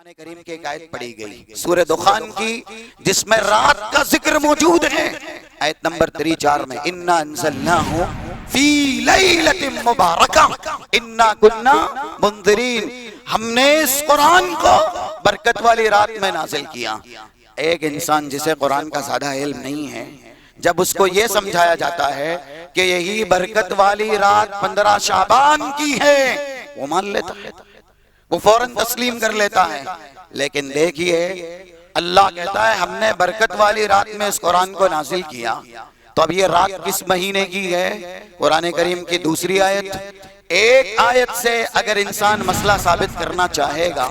قرآن کریم کی ایک آیت پڑھی گئی سورہ دخان کی، جس میں رات کا ذکر موجود ہے۔ آیت نمبر 34 میں اِنَّا أَنزَلْنَاهُ فِي لَيْلَةٍ مُبَارَكَةٍ إِنَّا كُنَّا مُنذِرِينَ، ہم نے اس قرآن کو برکت والی رات میں نازل کیا۔ ایک انسان جسے قرآن کا زیادہ علم نہیں ہے، جب اس کو یہ سمجھایا جاتا ہے کہ یہی برکت والی رات 15 شعبان کی ہے، وہ مان لیتا ہے، وہ فوراً تسلیم کر لیتا ہے۔ لیکن دیکھیے اللہ کہتا ہے ہم نے برکت والی رات میں اس قرآن کو نازل کیا، تو اب یہ رات کس مہینے کی ہے؟ قرآن کریم کی دوسری آیت۔ ایک آیت سے اگر انسان مسئلہ ثابت کرنا چاہے گا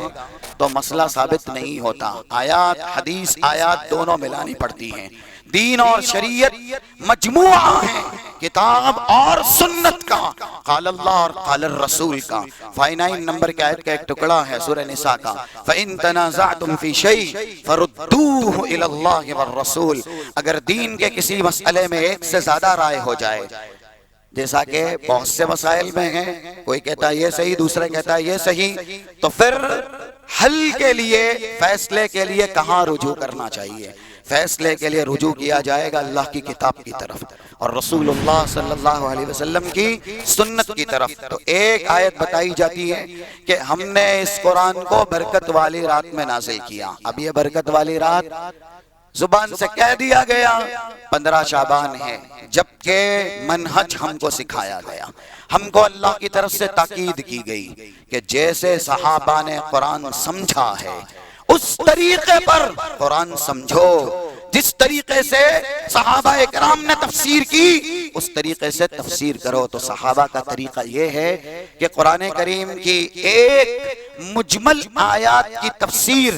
تو مسئلہ ثابت نہیں ہوتا، آیات حدیث آیات دونوں ملانی پڑتی ہیں۔ دین اور شریعت مجموعہ ہیں، کتاب اور سنت کا، قال اللہ اور قال الرسول کا۔ 59 نمبر کی آیت کا ایک ٹکڑا ہے سورہ نساء کا، فَإِن تَنَازَعْتُمْ فِي شَيْءٍ فَرُدُّوهُ إِلَى اللَّهِ وَالرَّسُولِ، اگر دین کے کسی مسئلے میں ایک سے زیادہ رائے ہو جائے، جیسا کہ بہت سے مسائل میں ہیں، کوئی کہتا ہے یہ صحیح، دوسرا کہتا ہے یہ صحیح، تو پھر حل کے لیے، فیصلے کے لیے کہاں رجوع کرنا چاہیے؟ فیصلے کے لیے رجوع کیا جائے گا اللہ کی کتاب کی طرف اور رسول اللہ صلی اللہ علیہ وسلم کی سنت کی طرف۔ تو ایک آیت بتائی جاتی ہے کہ ہم نے اس قرآن کو برکت والی رات میں نازل کیا۔ اب یہ برکت والی رات زبان سے کہہ دیا گیا 15 شعبان ہے، جبکہ منہج ہم کو سکھایا گیا، ہم کو اللہ کی طرف سے تاکید کی گئی کہ جیسے صحابہ نے قرآن سمجھا ہے اس طریقے پر قرآن سمجھو، جس طریقے سے صحابہ اکرام نے تفسیر کی اس طریقے سے تفسیر کرو۔ تو صحابہ کا طریقہ یہ ہے کہ قرآن کریم کی ایک مجمل آیات کی تفسیر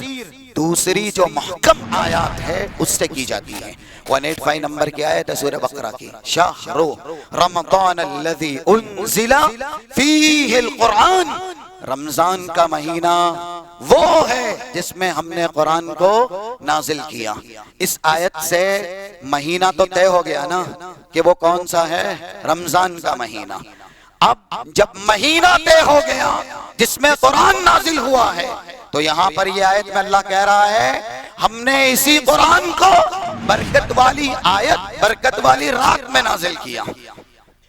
دوسری جو محکم آیات ہے اس سے کی جاتی ہے۔ 185 نمبر کی آیت ہے سورہ بقرہ کی، شہر رمضان الذی انزل فیہ القرآن، رمضان کا مہینہ وہ ہے جس میں ہم نے قرآن کو نازل کیا۔ اس آیت سے مہینہ تو طے ہو گیا نا کہ وہ کون سا ہے؟ رمضان کا مہینہ۔ اب جب مہینہ طے ہو گیا جس میں قرآن نازل ہوا ہے، تو یہاں پر یہ آیت میں اللہ کہہ رہا ہے ہم نے اسی قرآن کو برکت والی آیت، برکت والی رات میں نازل کیا۔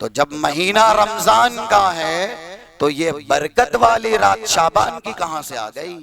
تو جب مہینہ رمضان کا ہے تو یہ برکت والی رات شعبان کی کہاں سے آ گئی؟